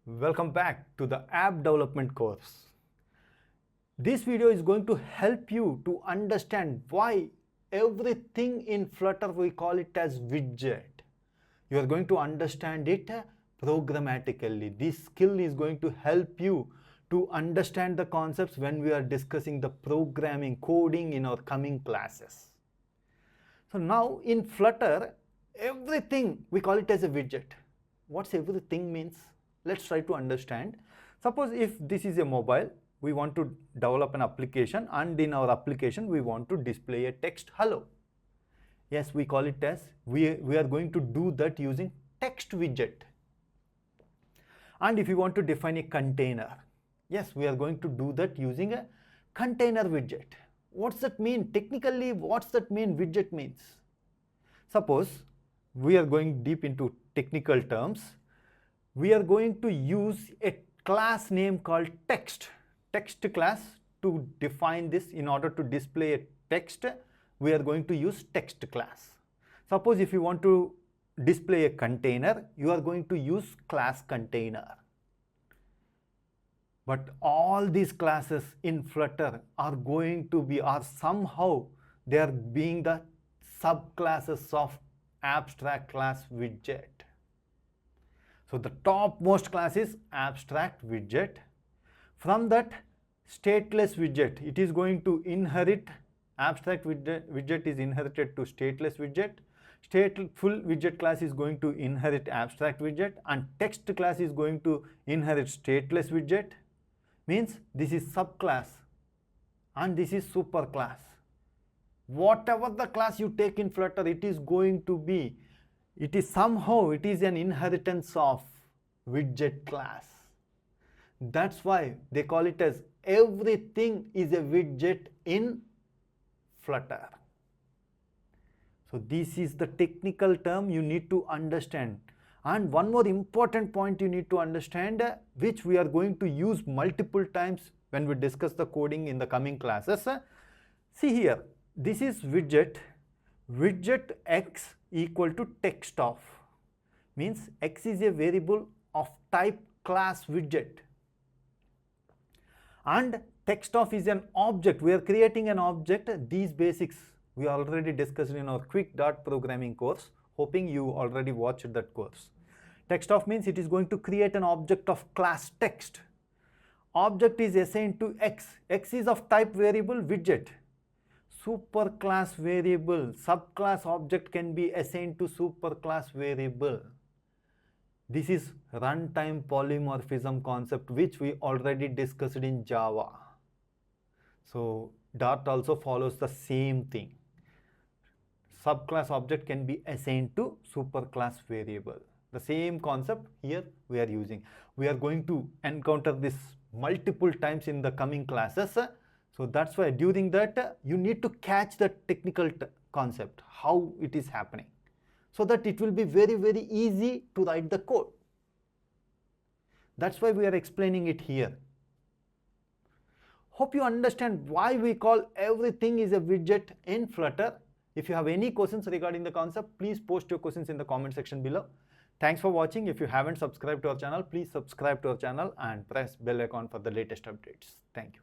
Welcome back to the app development course. This video is going to help you to understand why everything in Flutter we call it as widget. You are going to understand it programmatically. This skill is going to help you to understand the concepts when we are discussing the programming coding in our coming classes. So now in Flutter, everything we call it as a widget. What's everything means? Let's try to understand. Suppose if this is a mobile, we want to develop an application, and in our application we want to display a text hello. Yes, we call it as, we are going to do that using text widget. And if you want to define a container, yes, we are going to do that using a container widget. What's that mean? Technically, what's that mean widget means? Suppose we are going deep into technical terms. We are going to use a class name called text class to define this. In order to display a text, we are going to use text class. Suppose if you want to display a container, you are going to use class container. But all these classes in Flutter are going to be, or somehow they are being the subclasses of abstract class widget. So the topmost class is abstract widget. From that stateless widget, it is going to inherit, abstract widget is inherited to stateless widget. Stateful widget class is going to inherit abstract widget, and text class is going to inherit stateless widget. Means this is subclass and this is superclass. Whatever the class you take in Flutter, it is going to be, it is an inheritance of widget class. That's why they call it as everything is a widget in Flutter. So this is the technical term you need to understand. And one more important point you need to understand, which we are going to use multiple times when we discuss the coding in the coming classes. See here, this is widget x equal to text of, means x is a variable of type class widget, and text of is an object. We are creating an object. These basics we already discussed in our quick dot programming course, hoping you already watched that course. Text of means it is going to create an object of class text. Object is assigned to x. X is of type variable widget. Superclass variable, subclass object can be assigned to superclass variable. This is runtime polymorphism concept, which we already discussed in Java. So Dart also follows the same thing. Subclass object can be assigned to superclass variable. The same concept here we are using. We are going to encounter this multiple times in the coming classes. So that's why during that you need to catch the technical concept, how it is happening, so that it will be very, very easy to write the code. That's why we are explaining it here. Hope you understand why we call everything is a widget in Flutter. If you have any questions regarding the concept, please post your questions in the comment section below. Thanks for watching. If you haven't subscribed to our channel, please subscribe to our channel and press bell icon for the latest updates. Thank you.